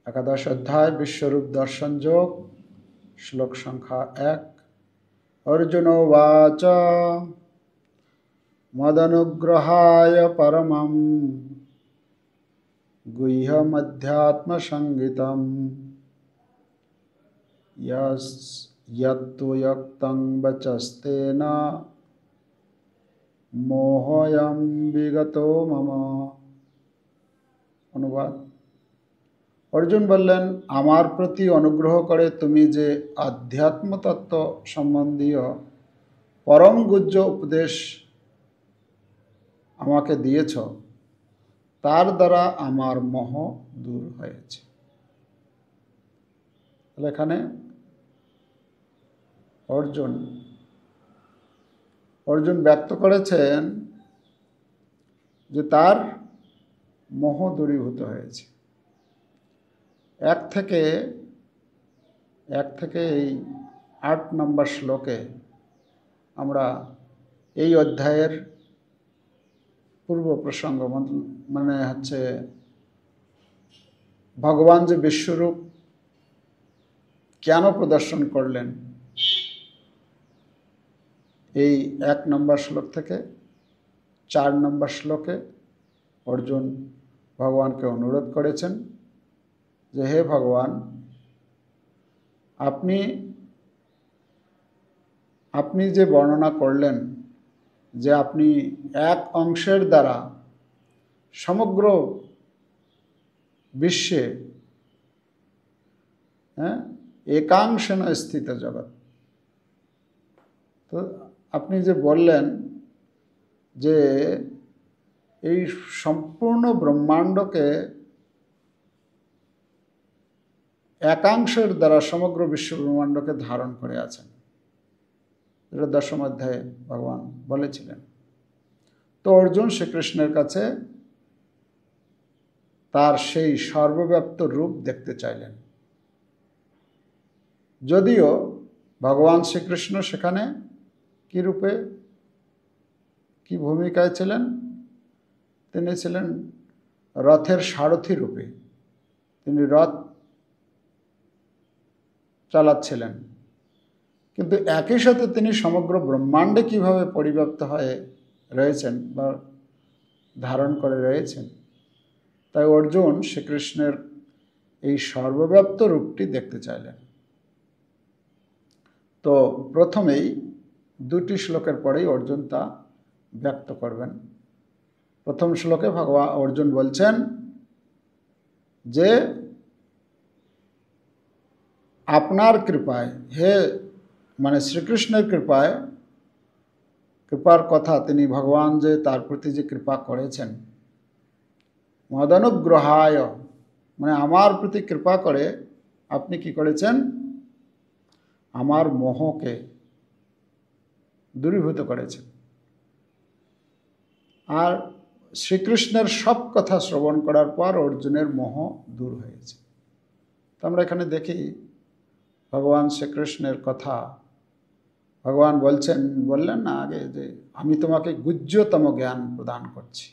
একাদশ অধ্যায় বিশ্বরূপ দর্শন যোগ শ্লোক সংখ্যা 1। অর্জুন উবাচ মদনুগ্রহায় পরমং গুহ্যমধ্যাত্মসংগীতম যত্তু যক্তং বচস্তেন মোহয়ং বিগতো মম। অনুবাদ: অর্জুন বললেন, আমার প্রতি অনুগ্রহ করে তুমি যে আধ্যাত্ম তত্ত্ব সম্বন্ধীয় পরম গুহ্য উপদেশ আমাকে দিয়েছ, তার দ্বারা আমার মোহ দূর হয়েছে। এখানে অর্জুন ব্যক্ত করেছেন যে তার মোহ দূরীভূত হয়েছে। এক থেকে এই 8 নম্বর শ্লোকে আমরা এই অধ্যায়ের পূর্ব প্রসঙ্গ, মানে হচ্ছে ভগবান যে বিশ্বরূপ কেন প্রদর্শন করলেন, এই 1 নম্বর শ্লোক থেকে 4 নম্বর শ্লোকে অর্জুন ভগবানকে অনুরোধ করেছেন যে হে ভগবান, আপনি যে বর্ণনা করলেন যে আপনি এক অংশের দ্বারা সমগ্র বিশ্বে একাংশেন স্থিত জগৎ, তো আপনি যে বললেন যে এই সম্পূর্ণ ব্রহ্মাণ্ডকে একাংশের দ্বারা সমগ্র বিশ্ব ব্রহ্মাণ্ডকে ধারণ করে আছেন, এটা 10ম অধ্যায়ে ভগবান বলেছিলেন। তো অর্জুন শ্রীকৃষ্ণের কাছে তার সেই সর্বব্যাপ্ত রূপ দেখতে চাইলেন। যদিও ভগবান শ্রীকৃষ্ণ সেখানে কি রূপে, কি ভূমিকায় ছিলেন? তিনি ছিলেন রথের সারথি রূপে। তিনি রথ চালাচ্ছিলেন, কিন্তু একই সাথে তিনি সমগ্র ব্রহ্মাণ্ডে কিভাবে পরিব্যাপ্ত হয়ে রয়েছেন বা ধারণ করে রয়েছেন, তাই অর্জুন শ্রীকৃষ্ণের এই সর্বব্যাপ্ত রূপটি দেখতে চাইলেন। তো প্রথমেই 2টি শ্লোকের পরেই অর্জুন তা ব্যক্ত করবেন। প্রথম শ্লোকে অর্জুন বলছেন যে আপনার কৃপায়, মানে শ্রীকৃষ্ণের কৃপার কথা, তিনি ভগবান যে তার প্রতি যে কৃপা করেছেন, মদনুগ্রহায়, মানে আমার প্রতি কৃপা করে আপনি কি করেছেন? আমার মোহকে দূরীভূত করেছেন। আর শ্রীকৃষ্ণের সব কথা শ্রবণ করার পর অর্জুনের মোহ দূর হয়েছে। তো আমরা এখানে দেখি ভগবান শ্রীকৃষ্ণের কথা ভগবান বললেন না আগে যে আমি তোমাকে গুহ্যতম জ্ঞান প্রদান করছি।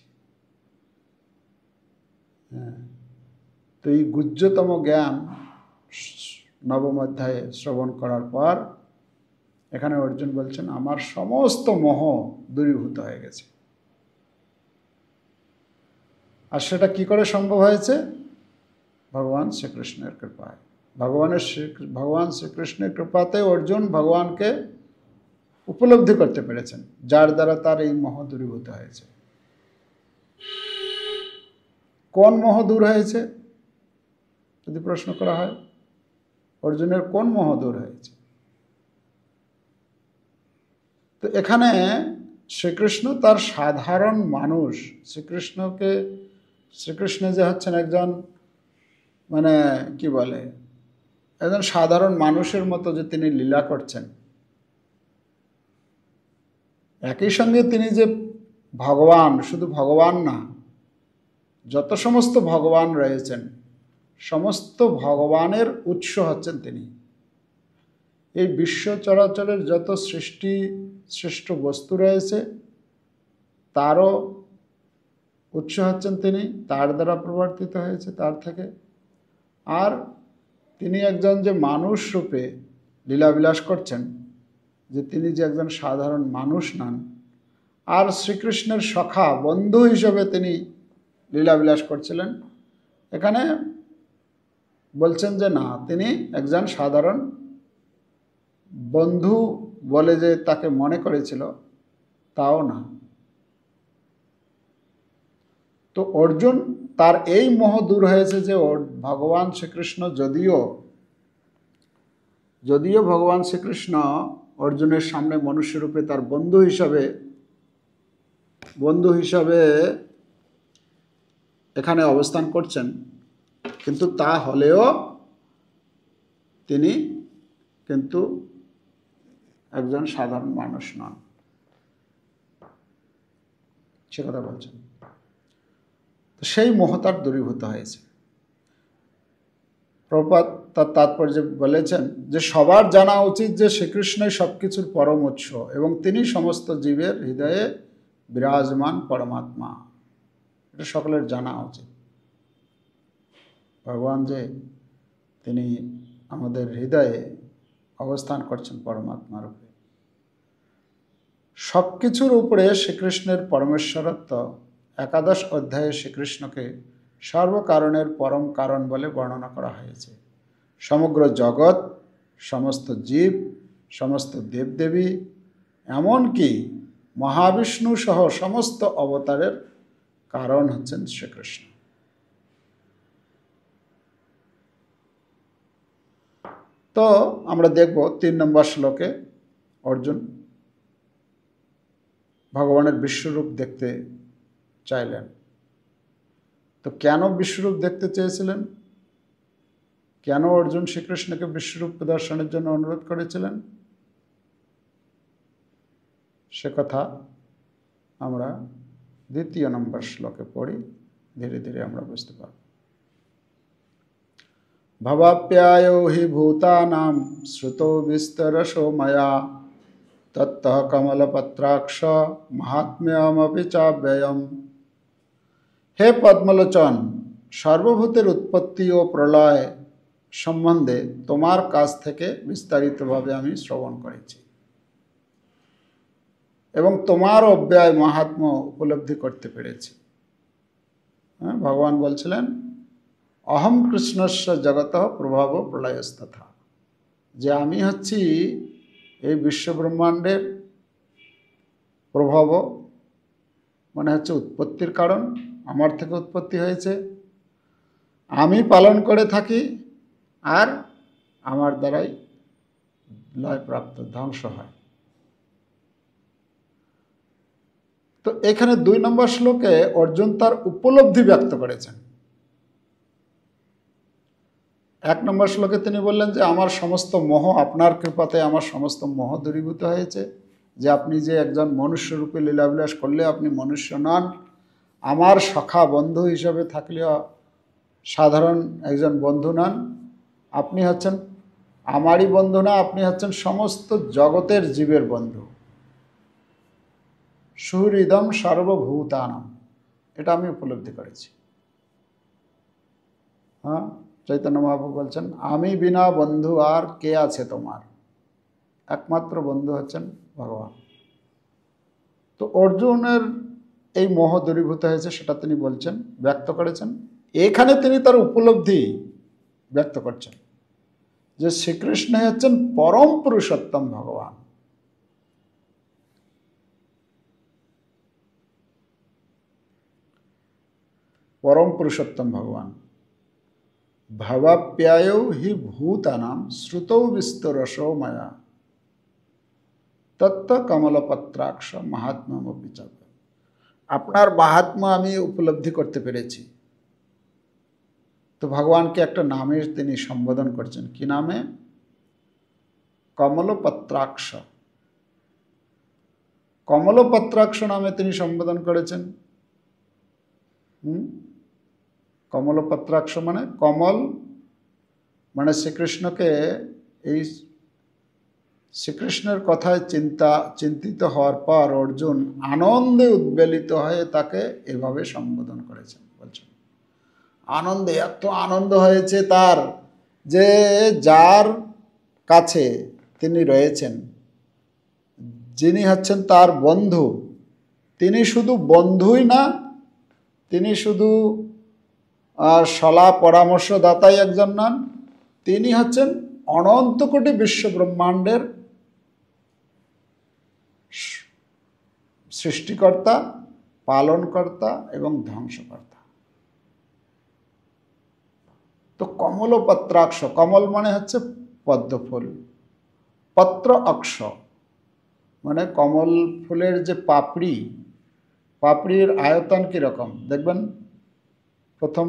তো এই গুহ্যতম জ্ঞান 9ম অধ্যায়ে শ্রবণ করার পর এখানে অর্জুন বলছেন আমার সমস্ত মোহ দূরীভূত হয়ে গেছে। আর সেটা কি করে সম্ভব হয়েছে? ভগবান শ্রীকৃষ্ণের কৃপায়। ভগবান শ্রীকৃষ্ণের কৃপাতে অর্জুন ভগবানকে উপলব্ধি করতে পেরেছেন, যার দ্বারা তার এই মোহ দূরীভূত হয়েছে। কোন মোহ দূর হয়েছে যদি প্রশ্ন করা হয়, অর্জুনের কোন মোহ দূর হয়েছে? তো এখানে শ্রীকৃষ্ণ তার সাধারণ মানুষ, শ্রীকৃষ্ণ যে হচ্ছেন একজন, মানে কি বলে, একজন সাধারণ মানুষের মতো যে তিনি লীলা করছেন, একই সঙ্গে তিনি যে ভগবান, শুধু ভগবান না, যত সমস্ত ভগবান রয়েছেন সমস্ত ভগবানের উৎস হচ্ছেন তিনি। এই বিশ্ব চরাচরের যত শ্রেষ্ঠ বস্তু রয়েছে তারও উৎস হচ্ছেন তিনি, তার দ্বারা প্রবর্তিত হয়েছে, তার থেকে। আর তিনি একজন যে মানুষ রূপে লীলাবিলাস করছেন, যে তিনি যে একজন সাধারণ মানুষ নন, আর শ্রীকৃষ্ণের সখা বন্ধু হিসেবে তিনি লীলাবিলাস করছিলেন, এখানে বলছেন যে না, তিনি একজন সাধারণ বন্ধু বলে যে তাকে মনে করেছিল তাও না। তো অর্জুন তার এই মোহ দূর হয়েছে যে ভগবান শ্রীকৃষ্ণ যদিও ভগবান শ্রীকৃষ্ণ অর্জুনের সামনে মনুষ্যরূপে তার বন্ধু হিসাবে এখানে অবস্থান করছেন, কিন্তু তা হলেও তিনি কিন্তু একজন সাধারণ মানুষ নন, সে কথা বলছেন। তো সেই মোহ তার দূরীভূত হয়েছে। প্রভুপাদ তার তাৎপর্য বলেছেন যে সবার জানা উচিত যে শ্রীকৃষ্ণই সব কিছুর পরম উৎস এবং তিনি সমস্ত জীবের হৃদয়ে বিরাজমান পরমাত্মা। এটা সকলের জানা উচিত। ভগবান যে তিনি আমাদের হৃদয়ে অবস্থান করছেন পরমাত্মা রূপে। সব কিছুর উপরে শ্রীকৃষ্ণের পরমেশ্বরত্ব একাদশ অধ্যায়ে শ্রীকৃষ্ণকে সর্বকারণের পরম কারণ বলে বর্ণনা করা হয়েছে। সমগ্র জগৎ, সমস্ত জীব, সমস্ত দেবদেবী, এমনকি মহাবিষ্ণু সহ সমস্ত অবতারের কারণ হচ্ছেন শ্রীকৃষ্ণ। তো আমরা দেখব 3 নম্বর শ্লোকে অর্জুন ভগবানের বিশ্বরূপ দেখতে চাইলেন। তো কেন বিশ্বরূপ দেখতে চেয়েছিলেন? কেন অর্জুন শ্রীকৃষ্ণকে বিশ্বরূপ প্রদর্শনের জন্য অনুরোধ করেছিলেন? সে কথা আমরা 2 নম্বর শ্লোকে পড়ি, ধীরে ধীরে আমরা বুঝতে পারব। ভবাপ্যায়ো হি ভূতানাং শ্রুতো বিস্তরশো ময়া তত্তঃ কমলপত্রাক্ষ মাহাত্ম্যমপি চাব্যয়ম। হে পদ্মলোচন, সর্বভূতের উৎপত্তি ও প্রলয় সম্বন্ধে তোমার কাছ থেকে বিস্তারিতভাবে আমি শ্রবণ করেছি এবং তোমার অব্যয় মাহাত্ম্য উপলব্ধি করতে পেরেছি। ভগবান বলছিলেন অহম কৃষ্ণস্য জগত প্রভাব প্রলয়স্তথা, যে আমি হচ্ছি এই বিশ্বব্রহ্মাণ্ডের প্রভাব, মানে হচ্ছে উৎপত্তির কারণ, আমার থেকে উৎপত্তি হয়েছে, আমি পালন করে থাকি, আর আমার দ্বারাই লয়প্রাপ্ত ধ্বংস হয়। তো এখানে 2 নম্বর শ্লোকে অর্জুন তার উপলব্ধি ব্যক্ত করেছেন। 1 নম্বর শ্লোকে তিনি বললেন যে আমার সমস্ত মোহ আপনার কৃপাতে আমার সমস্ত মোহ দূরীভূত হয়েছে, যে আপনি যে একজন মনুষ্যরূপে লীলাবিলাস করলে আপনি মনুষ্য নন, আমার সখা বন্ধু হিসাবে থাকলেও সাধারণ একজন বন্ধু নন, আপনি হচ্ছেন আমারই বন্ধু না, আপনি হচ্ছেন সমস্ত জগতের জীবের বন্ধু। সুহৃদম সর্বভূতানাম, এটা আমি উপলব্ধি করেছি। হ্যাঁ, চৈতন্য মহাপ্রভু বলছেন আমি বিনা বন্ধু আর কে আছে তোমার, একমাত্র বন্ধু হচ্ছেন ভগবান। তো অর্জুনের এই মোহ দূরীভূত হয়েছে, সেটা তিনি বলছেন, ব্যক্ত করেছেন। এখানে তিনি তার উপলব্ধি ব্যক্ত করছেন যে শ্রীকৃষ্ণ হচ্ছেন পরম পুরুষোত্তম ভগবান। পরম পুরুষোত্তম ভগবান। ভবাপ্যায়ো হি ভূতানাম শ্রুতৌ বিস্তরশো ময়া তত্ত্ব কমলপত্রাক্ষ মাহাত্ম্যমপি চাব্যয়ম। আপনার মাহাত্ম্য আমি উপলব্ধি করতে পেরেছি। তো ভগবানকে একটা নামে তিনি সম্বোধন করছেন। কি নামে? কমলপত্রাক্ষ। কমলপত্রাক্ষ নামে তিনি সম্বোধন করেছেন। কমলপত্রাক্ষ মানে কমল, মানে শ্রীকৃষ্ণকে, এই শ্রীকৃষ্ণের কথায় চিন্তিত হওয়ার পর অর্জুন আনন্দে উদ্বেলিত হয়ে তাকে এভাবে সম্বোধন করেছেন। বলছেন আনন্দে এত আনন্দ হয়েছে তার, যে যার কাছে তিনি রয়েছেন, যিনি হচ্ছেন তার বন্ধু, তিনি শুধু বন্ধুই না, তিনি শুধু সলা পরামর্শদাতাই একজন নন, তিনি হচ্ছেন অনন্ত কোটি বিশ্ব ব্রহ্মাণ্ডের সৃষ্টিকর্তা, পালনকর্তা এবং ধ্বংসকর্তা। তো কমলপত্রাক্ষ, কমল মানে হচ্ছে পদ্মফুল, পত্র অক্ষ মানে কমল ফুলের যে পাপড়ি, পাপড়ির আয়তন কীরকম দেখবেন, প্রথম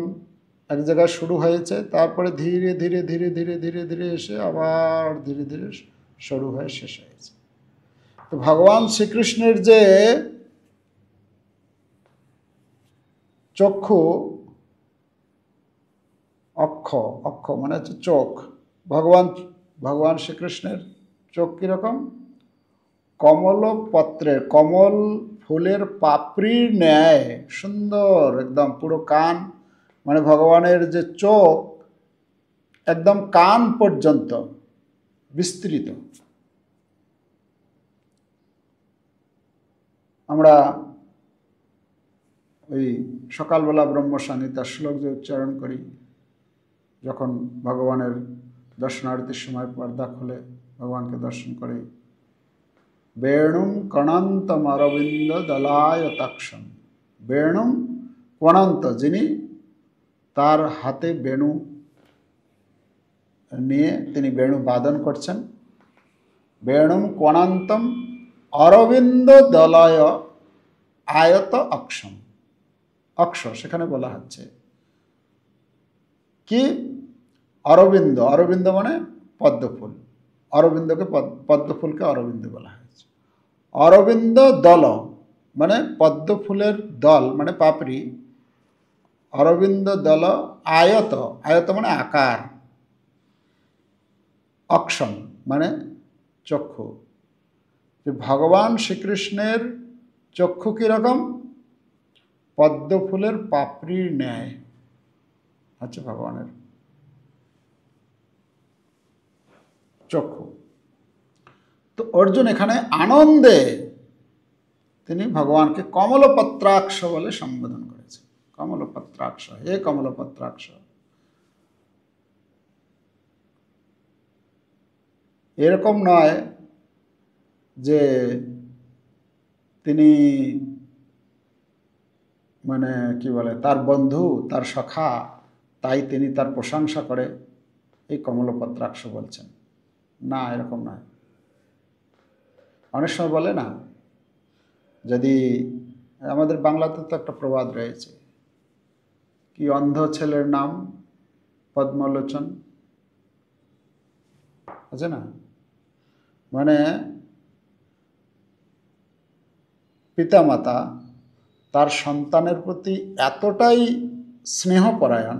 এক জায়গায় শুরু হয়েছে, তারপরে ধীরে ধীরে ধীরে ধীরে ধীরে ধীরে এসে আবার ধীরে ধীরে শুরু হয়ে শেষ হয়েছে। তো ভগবান শ্রীকৃষ্ণের যে চক্ষু, অক্ষ, অক্ষ মানে হচ্ছে চোখ, ভগবান শ্রীকৃষ্ণের চোখ কীরকম, কমলপত্রের, কমল ফুলের পাপড়ির ন্যায় সুন্দর, একদম পুরো কান, মানে ভগবানের যে চোখ একদম কান পর্যন্ত বিস্তৃত। আমরা ওই সকালবেলা ব্রহ্মসংহিতার শ্লোক যে উচ্চারণ করি, যখন ভগবানের দর্শনার্থীর সময় পর্দা খুলে ভগবানকে দর্শন করি, বেণুম কণান্তম অরবিন্দ দলায়তাক্ষম, বেণুম কণান্ত, যিনি তার হাতে বেণু নিয়ে তিনি বেণু বাদন করছেন, বেণুম কণান্তম অরবিন্দ দলয় আয়ত অক্ষম, অক্ষ সেখানে বলা হচ্ছে কি, অরবিন্দ, অরবিন্দ মানে পদ্মফুল, অরবিন্দকে পদ্মফুলকে অরবিন্দ বলা হয়েছে। অরবিন্দ দল মানে পদ্মফুলের দল মানে পাপড়ি, অরবিন্দ দল আয়ত, আয়ত মানে আকার, অক্ষম মানে চক্ষু। যে ভগবান শ্রীকৃষ্ণের চক্ষু কীরকম, পদ্মফুলের পাপড়ির ন্যায় হচ্ছে ভগবানের চক্ষু। তো অর্জুন এখানে আনন্দে তিনি ভগবানকে কমলপত্রাক্ষ বলে সম্বোধন করেছেন। কমলপত্রাক্ষ, হে কমলপত্রাক্ষ। এরকম নয় যে তিনি মানে কি বলে তার বন্ধু, তার সখা, তাই তিনি তার প্রশংসা করে এই কমলপত্রাক্ষ বলছেন, না এরকম নয়। অনেক সময় বলে না, যদি আমাদের বাংলাতে তো একটা প্রবাদ রয়েছে, কি অন্ধ ছেলের নাম পদ্মলোচন, আছে না, মানে পিতামাতা তার সন্তানের প্রতি এতটাই স্নেহপরায়ণ,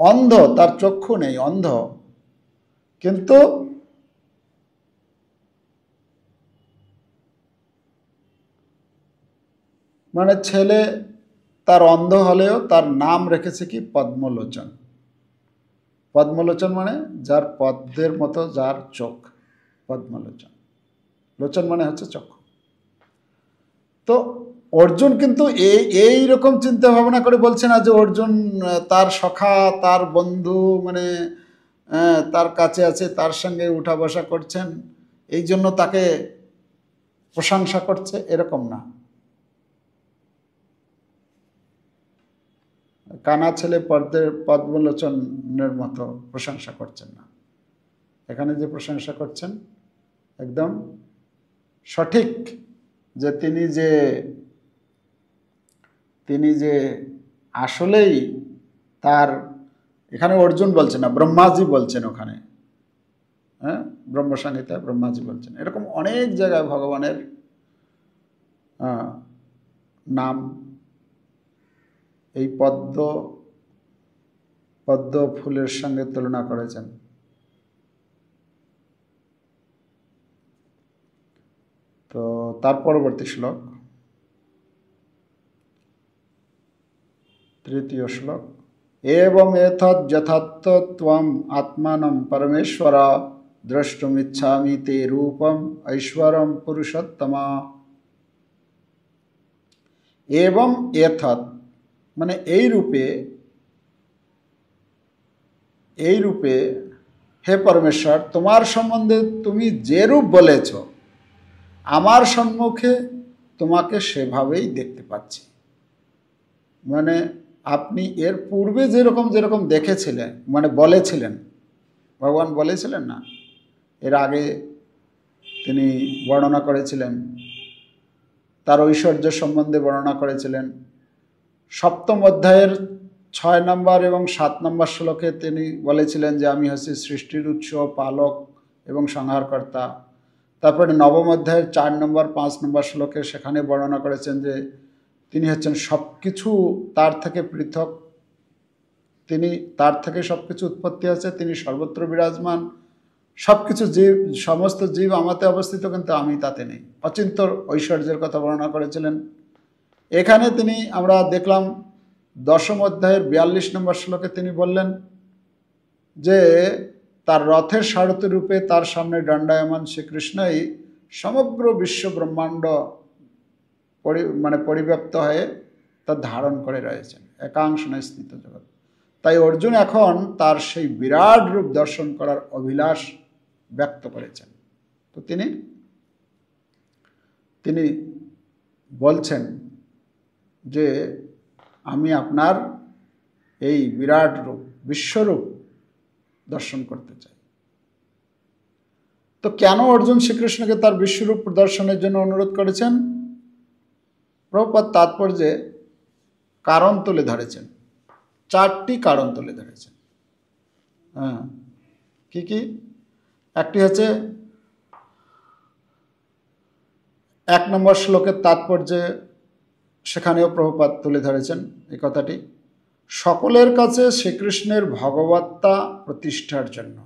অন্ধ, তার চক্ষু নেই, অন্ধ, কিন্তু মানে ছেলে তার অন্ধ হলেও তার নাম রেখেছে কি পদ্মলোচন। পদ্মলোচন মানে যার পদ্মের মতো যার চোখ, পদ্মলোচন, লোচন মানে হচ্ছে চক্ষু। তো অর্জুন কিন্তু এই রকম চিন্তা ভাবনা করে বলছে না যে অর্জুন তার সখা, তার বন্ধু, মানে তার কাছে আছে, তার সঙ্গে উঠা বসা করছেন, এই জন্য তাকে প্রশংসা করছে, এরকম না। কানা ছেলে পদ্মলোচনের মতো প্রশংসা করছেন না, এখানে যে প্রশংসা করছেন একদম সঠিক, যে তিনি যে আসলেই তার, এখানে অর্জুন বলছেন না, ব্রহ্মাজি বলছেন ওখানে, হ্যাঁ ব্রহ্মসংহিতায় ব্রহ্মাজি বলছেন। এরকম অনেক জায়গায় ভগবানের নাম এই পদ্ম ফুলের সঙ্গে তুলনা করেছেন। তো তার পরবর্তী শ্লোক, तृतीय श्लोक। एवं एतद् यथात्वम् आत्मानं परमेश्वर द्रष्टुमिच्छामि ते रूपम ऐश्वरम पुरुषोत्तमा। एवं एतद् माने এই রূপে হে পরমেশ্বর, তোমার সম্বন্ধে তুমি যে রূপ বলেছ, আমার সম্মুখে তোমাকে সেভাবেই দেখতে পাচ্ছি। মানে আপনি এর পূর্বে যেরকম দেখেছিলেন, মানে বলেছিলেন, ভগবান বলেছিলেন না, এর আগে তিনি বর্ণনা করেছিলেন, তার ঐশ্বর্য সম্বন্ধে বর্ণনা করেছিলেন। সপ্তম অধ্যায়ের 6 নম্বর এবং 7 নম্বর শ্লোকে তিনি বলেছিলেন যে আমি হচ্ছি সৃষ্টির উৎস, পালক এবং সংহারকর্তা। তারপরে নবম অধ্যায়ের 4 নম্বর 5 নম্বর শ্লোকে সেখানে বর্ণনা করেছেন যে তিনি হচ্ছেন সব কিছু তার থেকে পৃথক, তিনি তার থেকে সব কিছু উৎপত্তি আছে, তিনি সর্বত্র বিরাজমান, সব কিছু জীব, সমস্ত জীব আমাতে অবস্থিত, কিন্তু আমি তাতে নেই। অচিন্তর ঐশ্বর্যের কথা বর্ণনা করেছিলেন। এখানে তিনি আমরা দেখলাম 10ম অধ্যায়ের 42 নম্বর শ্লোকে তিনি বললেন যে তার রথের সারথি রূপে তার সামনে দণ্ডায়মান শ্রীকৃষ্ণই সমগ্র বিশ্ব ব্রহ্মাণ্ড মানে পরিব্যাপ্ত হয়ে তা ধারণ করে রয়েছেন, একাংশ নয় স্থিত জগৎ। তাই অর্জুন এখন তার সেই বিরাট রূপ দর্শন করার অভিলাষ ব্যক্ত করেছেন। তো তিনি বলছেন যে আমি আপনার এই বিরাট রূপ, বিশ্বরূপ দর্শন করতে চাই। তো কেন অর্জুন শ্রীকৃষ্ণকে তার বিশ্বরূপ প্রদর্শনের জন্য অনুরোধ করেছেন? প্রভুপাদ তাৎপর্যে কারণ তুলে ধরেছেন, 4টি কারণ তুলে ধরেছেন। হ্যাঁ, কি? একটি হচ্ছে 1 নম্বর শ্লোকের তাৎপর্যে, সেখানেও প্রভুপাদ তুলে ধরেছেন এই কথাটি, সকলের কাছে শ্রীকৃষ্ণের ভগবত্তা প্রতিষ্ঠার জন্য।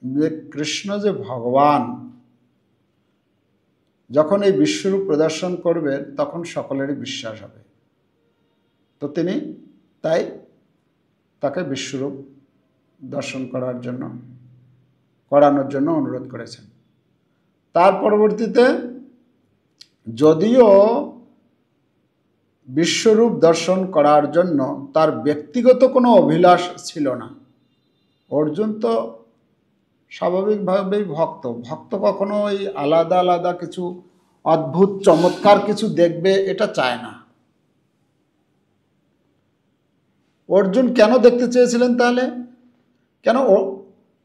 যে কৃষ্ণ যে ভগবান, যখন এই বিশ্বরূপ প্রদর্শন করবে তখন সকলেরই বিশ্বাস হবে। তো তিনি তাই তাকে বিশ্বরূপ দর্শন করানোর জন্য অনুরোধ করেছেন। তার পরবর্তীতে যদিও বিশ্বরূপ দর্শন করার জন্য তার ব্যক্তিগত কোনো অভিলাষ ছিল না, অর্জুন তো স্বাভাবিকভাবেই ভক্ত কখনো এই আলাদা আলাদা কিছু অদ্ভুত চমৎকার কিছু দেখবে এটা চায় না। অর্জুন কেন দেখতে চেয়েছিলেন তাহলে? কেন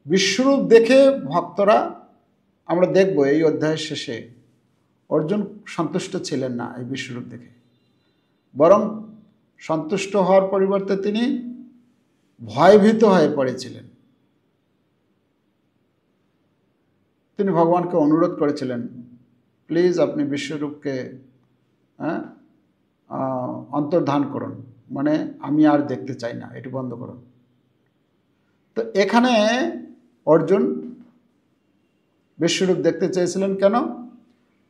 বিশ্বরূপ দেখে ভক্তরা, আমরা দেখব এই অধ্যায়ের শেষে, অর্জুন সন্তুষ্ট ছিলেন না এই বিশ্বরূপ দেখে, বরং সন্তুষ্ট হওয়ার পরিবর্তে তিনি ভয়ভীত হয়ে পড়েছিলেন। তিনি ভগবানকে অনুরোধ করেছিলেন, প্লিজ আপনি বিশ্বরূপকে অন্তর্ধান করুন, মানে আমি আর দেখতে চাই না, এটি বন্ধ করুন। তো এখানে অর্জুন বিশ্বরূপ দেখতে চেয়েছিলেন কেন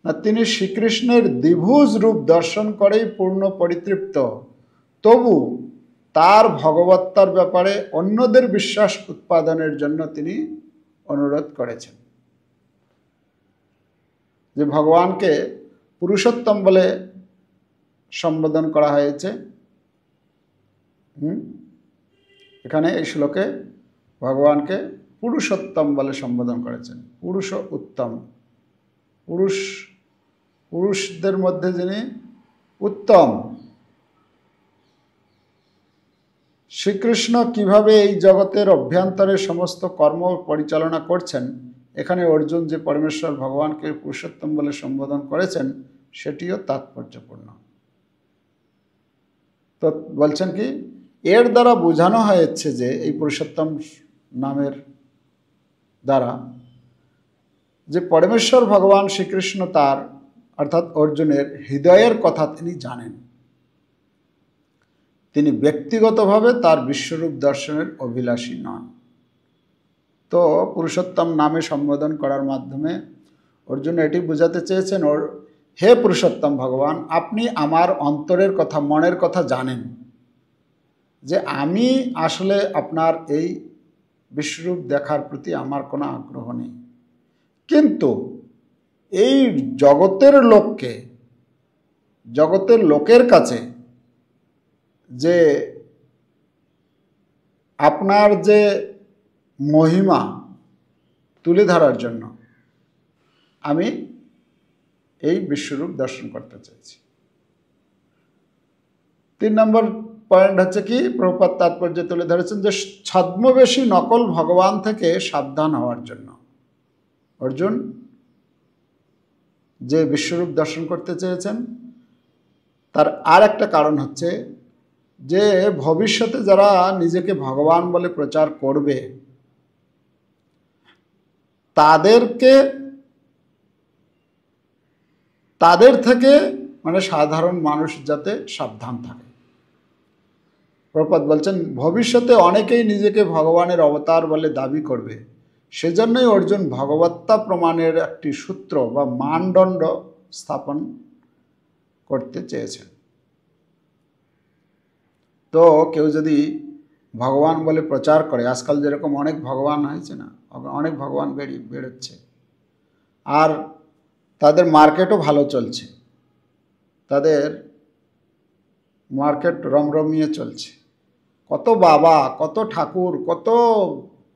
না, তিনি শ্রীকৃষ্ণের দ্বিভুজ রূপ দর্শন করেই পূর্ণ পরিতৃপ্ত, তবু তার ভগবত্তার ব্যাপারে অন্যদের বিশ্বাস উৎপাদনের জন্য তিনি অনুরোধ করেছেন। যে ভগবানকে পুরুষোত্তম বলে সম্বোধন করা হয়েছে, এখানে এই শ্লোকে ভগবানকে পুরুষোত্তম বলে সম্বোধন করেছেন। পুরুষ উত্তম, পুরুষদের মধ্যে যিনি উত্তম। শ্রীকৃষ্ণ কিভাবে এই জগতের অভ্যন্তরে সমস্ত কর্ম পরিচালনা করছেন, এখানে অর্জুন যে পরমেশ্বর ভগবানকে পুরুষোত্তম বলে সম্বোধন করেছেন সেটিও তাৎপর্যপূর্ণ। তো বলছেন কি, এর দ্বারা বোঝানো হয়েছে যে এই পুরুষোত্তম নামের দ্বারা যে পরমেশ্বর ভগবান শ্রীকৃষ্ণ তার অর্থাৎ অর্জুনের হৃদয়ের কথা তিনি জানেন। তিনি ব্যক্তিগতভাবে তার বিশ্বরূপ দর্শনের অভিলাষী নন। তো পুরুষোত্তম নামে সম্বোধন করার মাধ্যমে অর্জুন এটি বোঝাতে চেয়েছেন, হে পুরুষোত্তম ভগবান, আপনি আমার অন্তরের কথা, মনের কথা জানেন। যে আমি আসলে আপনার এই বিশ্বরূপ দেখার প্রতি আমার কোনো আগ্রহ নেই, কিন্তু এই জগতের লোকের কাছে যে আপনার যে মহিমা তুলে ধরার জন্য আমি এই বিশ্বরূপ দর্শন করতে চাইছি। 3 নম্বর পয়েন্ট হচ্ছে কি, প্রভুপাদ তাৎপর্য তুলে ধরেছেন যে ছদ্মবেশী নকল ভগবান থেকে সাবধান হওয়ার জন্য অর্জুন যে বিশ্বরূপ দর্শন করতে চেয়েছেন তার আর একটা কারণ হচ্ছে যে ভবিষ্যতে যারা নিজেকে ভগবান বলে প্রচার করবে তাদের থেকে মানে সাধারণ মানুষ যাতে সাবধান থাকে। প্রভুপাদ বলছেন ভবিষ্যতে অনেকেই নিজেকে ভগবানের অবতার বলে দাবি করবে, সেজন্যই অর্জুন ভগবত্তা প্রমাণের একটি সূত্র বা মানদণ্ড স্থাপন করতে চেয়েছেন। তো কেউ যদি ভগবান বলে প্রচার করে, আজকাল যেরকম অনেক ভগবান হয়েছে না, অনেক ভগবান বেরোচ্ছে, আর তাদের মার্কেটও ভালো চলছে, তাদের মার্কেট রমরমিয়ে চলছে, কত বাবা, কত ঠাকুর, কত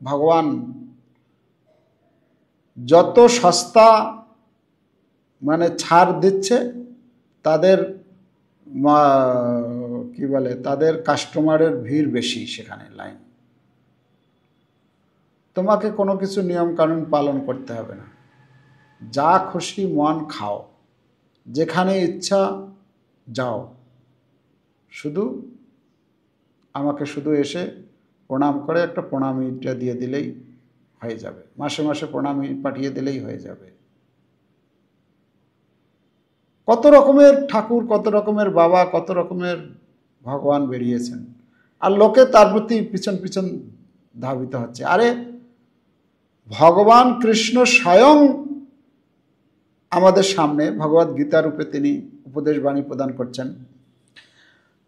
ভগবান, যত সস্তা মানে ছাড় দিচ্ছে তাদের কি বলে, তাদের কাস্টমারের ভিড় বেশি, সেখানে লাইন। তোমাকে কোনো কিছু নিয়ম কানুন পালন করতে হবে না, যা খুশি মন খাও, যেখানে ইচ্ছা যাও, শুধু আমাকে শুধু এসে প্রণাম করে একটা প্রণামীটা দিয়ে দিলেই হয়ে যাবে, মাসে মাসে প্রণামী পাঠিয়ে দিলেই হয়ে যাবে। কত রকমের ঠাকুর, কত রকমের বাবা, কত রকমের ভগবান বেরিয়েছেন, আর লোকে তার প্রতি পিছন পিছন ধাবিত হচ্ছে। আরে ভগবান কৃষ্ণ স্বয়ং আমাদের সামনে ভগবদ গীতা রূপে তিনি উপদেশ বাণী প্রদান করছেন,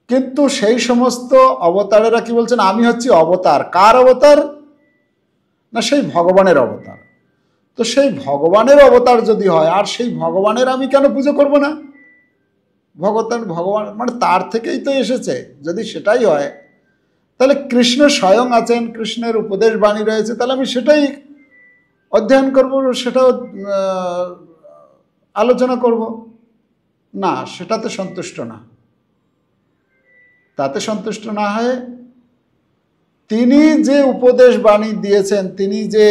কিন্তু সেই সমস্ত অবতারেরা কি বলছেন, আমি হচ্ছি অবতার। কার অবতার? না, সেই ভগবানের অবতার। তো সেই ভগবানের অবতার যদি হয়, আর সেই ভগবানের আমি কেন পুজো করব না? ভগবান মানে তার থেকেই তো এসেছে, যদি সেটাই হয় তাহলে কৃষ্ণ স্বয়ং আছেন, কৃষ্ণের উপদেশ বাণী রয়েছে, তাহলে আমি সেটাই অধ্যয়ন করব, সেটাও আলোচনা করব না। সেটাতে সন্তুষ্ট না, তাতে সন্তুষ্ট না হয়ে তিনি যে উপদেশ বাণী দিয়েছেন, তিনি যে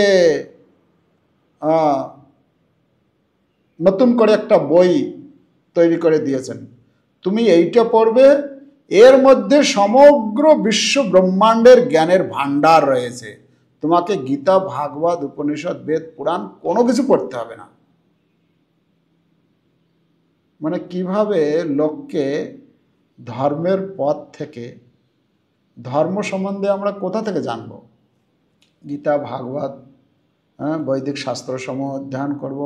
নতুন করে একটা বই তৈরি করে দিয়েছেন, তুমি এইটা পড়বে, এর মধ্যে সমগ্র বিশ্ব ব্রহ্মাণ্ডের জ্ঞানের ভাণ্ডার রয়েছে, তোমাকে গীতা, ভাগবত, উপনিষদ, বেদ, পুরাণ কোনো কিছু পড়তে হবে না। মানে কিভাবে লোককে ধর্মের পথ থেকে, ধর্ম সম্বন্ধে আমরা কোথা থেকে জানব? গীতা, ভাগবত, বৈদিক শাস্ত্রসমূহ অধ্যয়ন করব,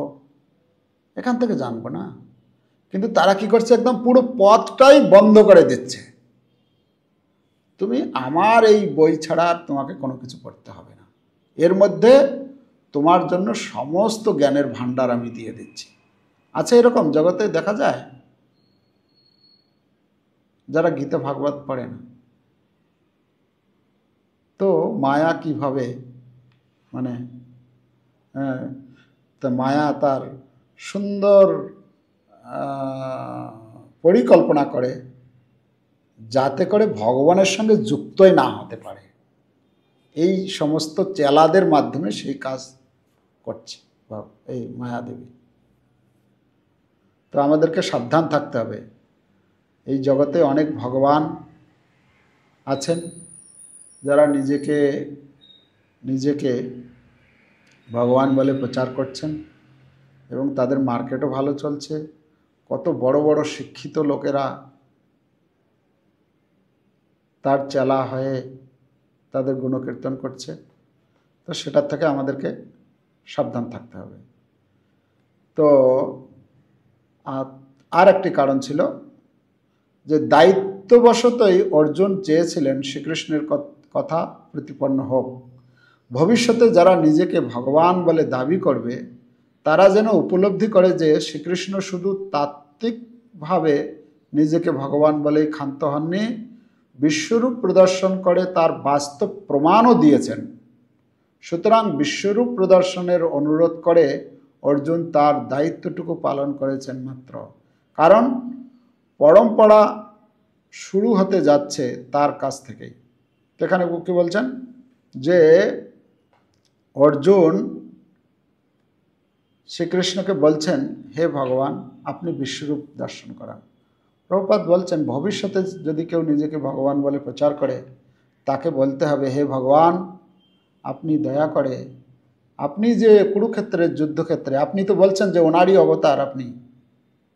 এখান থেকে জানবো না। কিন্তু তারা কি করছে, একদম পুরো পথটাই বন্ধ করে দিচ্ছে, তুমি আমার এই বই ছাড়া তোমাকে কোনো কিছু পড়তে হবে না, এর মধ্যে তোমার জন্য সমস্ত জ্ঞানের ভাণ্ডার আমি দিয়ে দিচ্ছি। আচ্ছা, এরকম জগতে দেখা যায় যারা গীতা ভাগবত পড়ে না। তো মায়া কিভাবে মানে তা মায়া তার সুন্দর পরিকল্পনা করে যাতে করে ভগবানের সঙ্গে যুক্তই না হতে পারে, এই সমস্ত চেলাদের মাধ্যমে সেই কাজ করছে এই মায়াদেবী। তো আমাদেরকে সাবধান থাকতে হবে, এই জগতে অনেক ভগবান আছেন যারা নিজেকে ভগবান বলে প্রচার করছেন, এবং তাদের মার্কেটও ভালো চলছে, কত বড় বড় শিক্ষিত লোকেরা তার চেলা হয়ে তাদের গুণকীর্তন করছে। তো সেটার থেকে আমাদেরকে সাবধান থাকতে হবে। তো আর একটি কারণ ছিল যে গুপ্তবশতই অর্জুন চেয়েছিলেন শ্রীকৃষ্ণের কথা প্রতিপন্ন হোক। ভবিষ্যতে যারা নিজেকে ভগবান বলে দাবি করবে তারা যেন উপলব্ধি করে যে শ্রীকৃষ্ণ শুধু তাত্ত্বিকভাবে নিজেকে ভগবান বলেই ক্ষান্ত হননি, বিশ্বরূপ প্রদর্শন করে তার বাস্তব প্রমাণও দিয়েছেন। সুতরাং বিশ্বরূপ প্রদর্শনের অনুরোধ করে অর্জুন তার দায়িত্বটুকু পালন করেছেন মাত্র, কারণ পরম্পরা শুরু হতে যাচ্ছে তার কাছ থেকেই। এখানে কি বলছেন যে অর্জুন শ্রীকৃষ্ণকে বলছেন, হে ভগবান, আপনি বিশ্বরূপ দর্শন করান। প্রভুপাদ বলছেন, ভবিষ্যতে যদি কেউ নিজেকে ভগবান বলে প্রচার করে তাকে বলতে হবে, হে ভগবান, আপনি দয়া করে আপনি যে কুরুক্ষেত্রের যুদ্ধক্ষেত্রে, আপনি তো বলছেন যে ওনারই অবতার, আপনি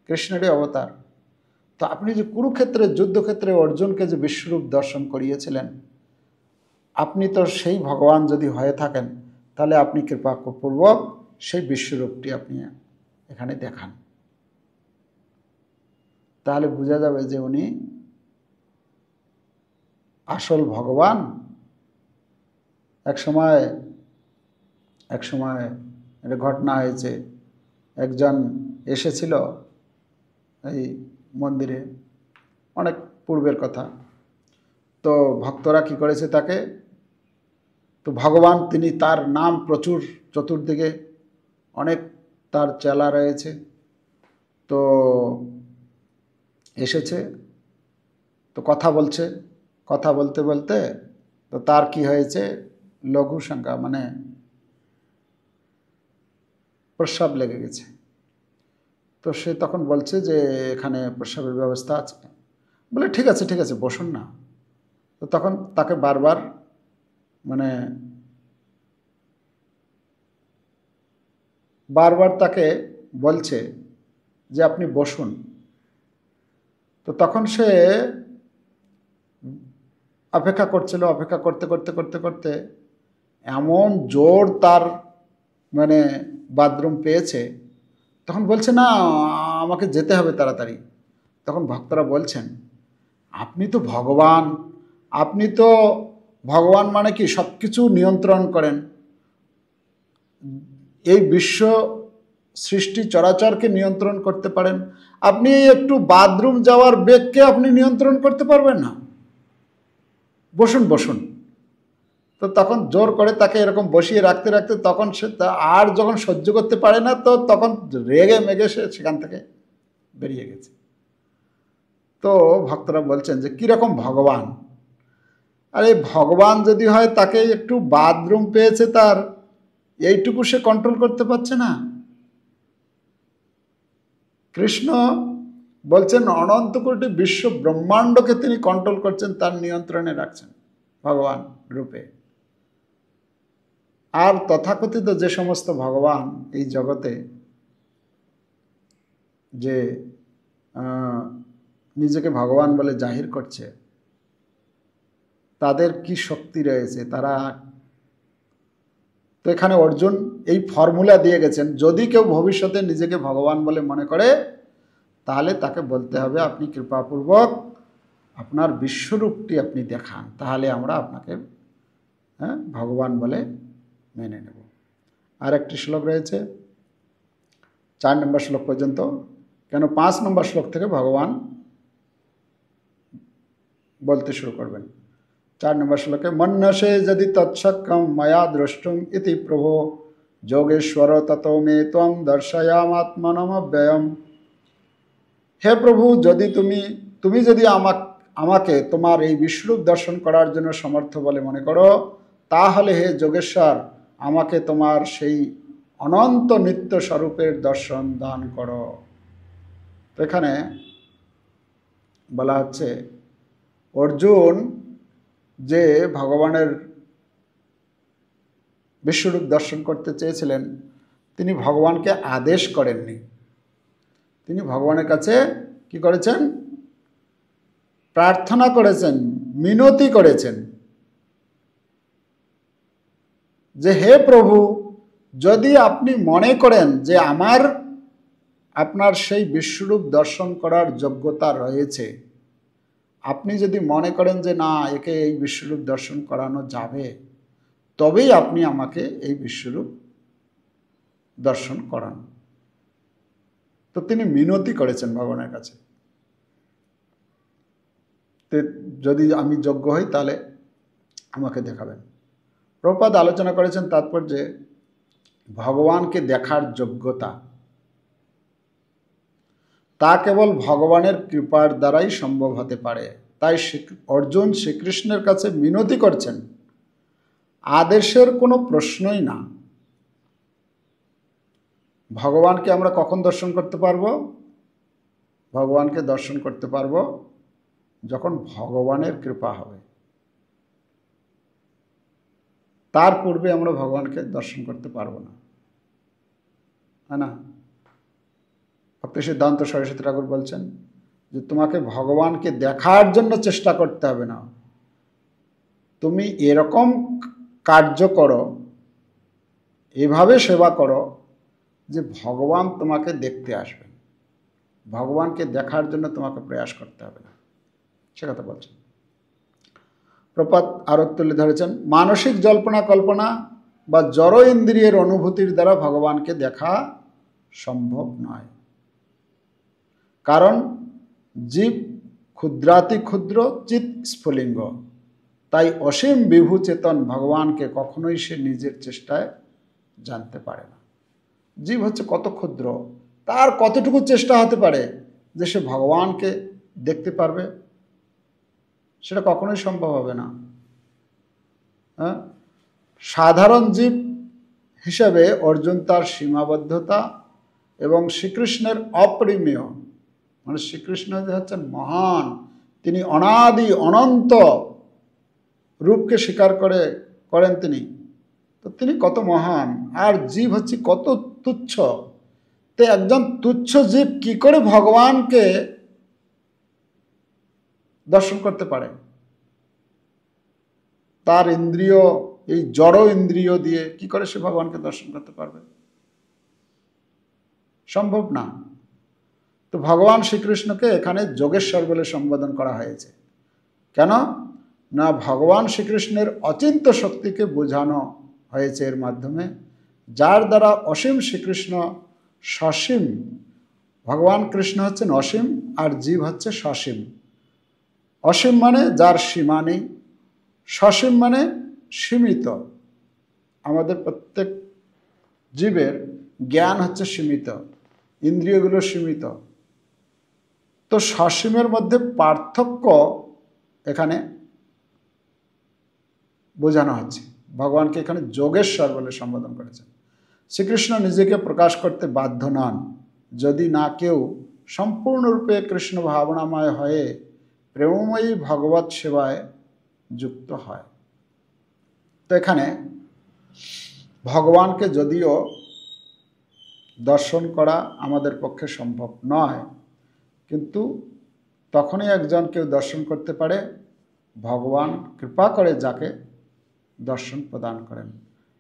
কৃষ্ণেরই অবতার, তো আপনি যে কুরুক্ষেত্রের যুদ্ধক্ষেত্রে অর্জুনকে যে বিশ্বরূপ দর্শন করিয়েছিলেন, আপনি তো সেই ভগবান যদি হয়ে থাকেন তাহলে আপনি কৃপাপূর্বক সেই বিশ্বরূপটি আপনি এখানে দেখান। তাহলে বোঝা যাবে যে উনি আসল ভগবান। এক সময় একটা ঘটনা হয়েছে, একজন এসেছিল এই মন্দিরে, অনেক পূর্বের কথা। তো ভক্তরা কি করেছে তাকে, তো ভগবান তিনি, তার নাম প্রচুর, চতুর্দিকে অনেক তার চেলা রয়েছে। তো এসেছে, তো কথা বলছে, কথা বলতে বলতে তো তার কি হয়েছে, লঘু সংজ্ঞা মানে প্রস্রাব লেগে গেছে। তো সে তখন বলছে যে এখানে প্রস্রাবের ব্যবস্থা আছে। বলে ঠিক আছে ঠিক আছে, বসুন না। তো তখন তাকে বারবার তাকে বলছে যে আপনি বসুন। তো তখন সে অপেক্ষা করছিল, অপেক্ষা করতে করতে করতে করতে এমন জোর তার বাথরুম পেয়েছে, তখন বলছে না আমাকে যেতে হবে তাড়াতাড়ি। তখন ভক্তরা বলছেন, আপনি তো ভগবান, আপনি তো ভগবান মানে কি সব কিছু নিয়ন্ত্রণ করেন, এই বিশ্ব সৃষ্টি চরাচরকে নিয়ন্ত্রণ করতে পারেন, আপনি একটু বাথরুম যাওয়ার বেগকে আপনি নিয়ন্ত্রণ করতে পারবেন না? বসুন বসুন। তো তখন জোর করে তাকে এরকম বসিয়ে রাখতে রাখতে তখন সে আর যখন সহ্য করতে পারে না, তো তখন রেগে মেগে সে সেখান থেকে বেরিয়ে গেছে। তো ভক্তরা বলছেন যে কীরকম ভগবান, আরে ভগবান যদি হয় তাকে একটু বাথরুম পেয়েছে, তার এইটুকু সে কন্ট্রোল করতে পারছে না। কৃষ্ণ বলছেন অনন্ত কোটি বিশ্ব ব্রহ্মাণ্ডকে তিনি কন্ট্রোল করছেন, তার নিয়ন্ত্রণে রাখছেন ভগবান রূপে। আর তথাকথিত যে সমস্ত ভগবান এই জগতে যে নিজেকে ভগবান বলে জাহির করছে, তাদের কি শক্তি রয়েছে, তারা তো এখানে অর্জুন এই ফর্মুলা দিয়ে গেছেন, যদি কেউ ভবিষ্যতে নিজেকে ভগবান বলে মনে করে তাহলে তাকে বলতে হবে আপনি কৃপাপূর্বক আপনার বিশ্বরূপটি আপনি দেখান, তাহলে আমরা আপনাকে ভগবান বলে মেনে নেব। আর একটি শ্লোক রয়েছে 4 নম্বর শ্লোক পর্যন্ত, কেন 5 নম্বর শ্লোক থেকে ভগবান বলতে শুরু করবেন। 4 নম্বর শ্লোকে, মন্যসে যদি তৎসক্ষম ময়া দ্রষ্টুম ইতি প্রভো যোগেশ্বর ততো মে ত্বং দর্শয়ামাত্মনমব্যয়ম। হে প্রভু, যদি তুমি যদি আমাকে তোমার এই বিশ্বরূপ দর্শন করার জন্য সমর্থ বলে মনে করো, তাহলে হে যোগেশ্বর আমাকে তোমার সেই অনন্ত নিত্য স্বরূপের দর্শন দান করো। এখানে বলা হচ্ছে অর্জুন যে ভগবানের বিশ্বরূপ দর্শন করতে চেয়েছিলেন, তিনি ভগবানকে আদেশ করেননি, তিনি ভগবানের কাছে কি করেছেন, প্রার্থনা করেছেন, মিনতি করেছেন যে হে প্রভু, যদি আপনি মনে করেন যে আপনার সেই বিশ্বরূপ দর্শন করার যোগ্যতা রয়েছে, আপনি যদি মনে করেন যে না একে এই বিশ্বরূপ দর্শন করানো যাবে, তবেই আপনি আমাকে এই বিশ্বরূপ দর্শন করান। তো তিনি মিনতি করেছেন ভগবানের কাছে, যদি আমি যোগ্য হই তাহলে আমাকে দেখাবেন। প্রভুপাদ আলোচনা করেছেন তাৎপর্যে ভগবানকে দেখার যোগ্যতা তা কেবল ভগবানের কৃপার দ্বারাই সম্ভব হতে পারে। তাই অর্জুন শ্রীকৃষ্ণের কাছে মিনতি করছেন, আদেশের কোনো প্রশ্নই না। ভগবানকে আমরা কখন দর্শন করতে পারবো? ভগবানকে দর্শন করতে পারবো যখন ভগবানের কৃপা হবে। তার পূর্বে আমরা ভগবানকে দর্শন করতে পারবো না, তাই না? ভক্তি সিদ্ধান্ত সরস্বতী ঠাকুর বলছেন যে তোমাকে ভগবানকে দেখার জন্য চেষ্টা করতে হবে না, তুমি এরকম কার্য করো, এভাবে সেবা করো যে ভগবান তোমাকে দেখতে আসবেন। ভগবানকে দেখার জন্য তোমাকে প্রয়াস করতে হবে না, সে কথা বলছেন। প্রপাত আরো তুলে ধরেছেন মানসিক জল্পনা কল্পনা বা জড় ইন্দ্রিয়ের অনুভূতির দ্বারা ভগবানকে দেখা সম্ভব নয়। কারণ জীব ক্ষুদ্রাতি ক্ষুদ্র, চিৎ স্ফুলিঙ্গ। তাই অসীম বিভু চেতন ভগবানকে কখনোই সে নিজের চেষ্টায় জানতে পারে না। জীব হচ্ছে কত ক্ষুদ্র, তার কতটুকু চেষ্টা হতে পারে যে সে ভগবানকে দেখতে পারবে? সেটা কখনোই সম্ভব হবে না। হ্যাঁ, সাধারণ জীব হিসাবে অর্জুন তার সীমাবদ্ধতা এবং শ্রীকৃষ্ণের অপরিমেয়, মানে শ্রীকৃষ্ণ যে হচ্ছেন মহান, তিনি অনাদি অনন্ত রূপকে স্বীকার করেন তিনি, তো তিনি কত মহান, আর জীব হচ্ছে কত তুচ্ছ। তো একজন তুচ্ছ জীব কি করে ভগবানকে দর্শন করতে পারে? তার ইন্দ্রিয়, এই জড় ইন্দ্রিয় দিয়ে কি করে সে ভগবানকে দর্শন করতে পারবে? সম্ভব না। তো ভগবান শ্রীকৃষ্ণকে এখানে যোগেশ্বর বলে সম্বোধন করা হয়েছে। কেন না, ভগবান শ্রীকৃষ্ণের অচিন্ত শক্তিকে বোঝানো হয়েছে এর মাধ্যমে, যার দ্বারা অসীম শ্রীকৃষ্ণ সসীম। ভগবান কৃষ্ণ হচ্ছেন অসীম আর জীব হচ্ছে সসীম। অসীম মানে যার সীমা নেই, সসীম মানে সীমিত। আমাদের প্রত্যেক জীবের জ্ঞান হচ্ছে সীমিত, ইন্দ্রিয়গুলো সীমিত। তো সসীমের মধ্যে পার্থক্য এখানে বোঝানো হচ্ছে। ভগবানকে এখানে যোগেশ্বর বলে সম্বোধন করেছেন। শ্রীকৃষ্ণ নিজেকে প্রকাশ করতে বাধ্য নন যদি না কেউ সম্পূর্ণরূপে কৃষ্ণ ভাবনাময় হয়ে প্রেমময়ী ভগবত সেবায় যুক্ত হয়। তো এখানে ভগবানকে যদিও দর্শন করা আমাদের পক্ষে সম্ভব নয়, কিন্তু তখনই একজন কেউ দর্শন করতে পারে ভগবান কৃপা করে যাকে দর্শন প্রদান করেন।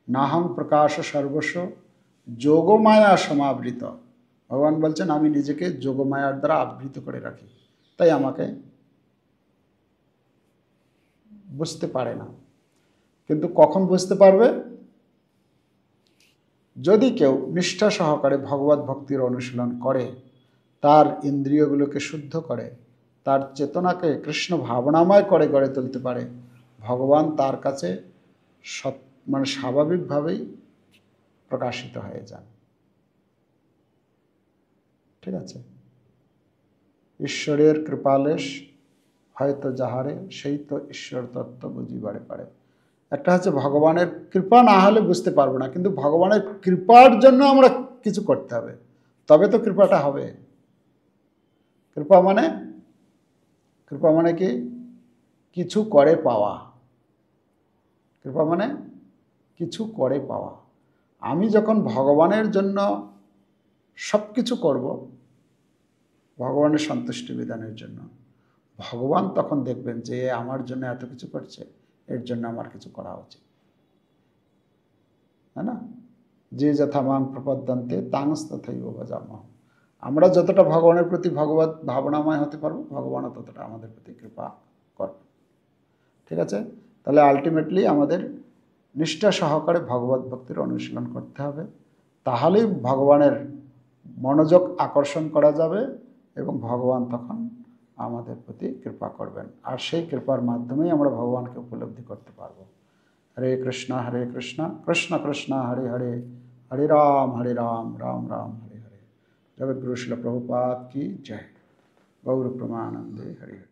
নাহং প্রকাশ সর্বস্ব যোগমায়া সমাবৃত। ভগবান বলছেন আমি নিজেকে যোগমায়ার দ্বারা আবৃত করে রাখি, তাই আমাকে বুঝতে পারে না। কিন্তু কখন বুঝতে পারবে? যদি কেউ নিষ্ঠা সহকারে ভগবত ভক্তির অনুশীলন করে, তার ইন্দ্রিয়গুলোকে শুদ্ধ করে, তার চেতনাকে কৃষ্ণ ভাবনাময় করে গড়ে তুলতে পারে, ভগবান তার কাছে মানে স্বাভাবিকভাবেই প্রকাশিত হয়ে যান। ঠিক আছে? ঈশ্বরের কৃপালেশ হয়তো যাহারে, সেই তো ঈশ্বর তত্ত্ব বুঝিবারে পারে। একটা হচ্ছে ভগবানের কৃপা না হলে বুঝতে পারবো না, কিন্তু ভগবানের কৃপার জন্য আমরা কিছু করতে হবে, তবে তো কৃপাটা হবে। কৃপা মানে কি? কিছু করে পাওয়া। কৃপা মানে কিছু করে পাওয়া। আমি যখন ভগবানের জন্য সব কিছু করব, ভগবানের সন্তুষ্টি বিধানের জন্য, ভগবান তখন দেখবেন যে আমার জন্য এত কিছু করছে, এর জন্য আমার কিছু করা উচিত, তাই না? যে যথা মাং প্রপদ্যন্তে তাংস্তথৈব ভজামহং। আমরা যতটা ভগবানের প্রতি ভগবত ভাবনাময় হতে পারবো, ভগবানও ততটা আমাদের প্রতি কৃপা করবে। ঠিক আছে? তাহলে আলটিমেটলি আমাদের নিষ্ঠা সহকারে ভগবত ভক্তির অনুশীলন করতে হবে, তাহলেই ভগবানের মনোযোগ আকর্ষণ করা যাবে এবং ভগবান তখন আমাদের প্রতি কৃপা করবেন, আর সেই কৃপার মাধ্যমেই আমরা ভগবানকে উপলব্ধি করতে পারবো। হরে কৃষ্ণ কৃষ্ণ কৃষ্ণ হরে হরে, হরে রাম রাম রাম হরে হরে। जगद्गुरु श्रील प्रभुपाद की जय। गौर प्रमानंदे हरि हरि।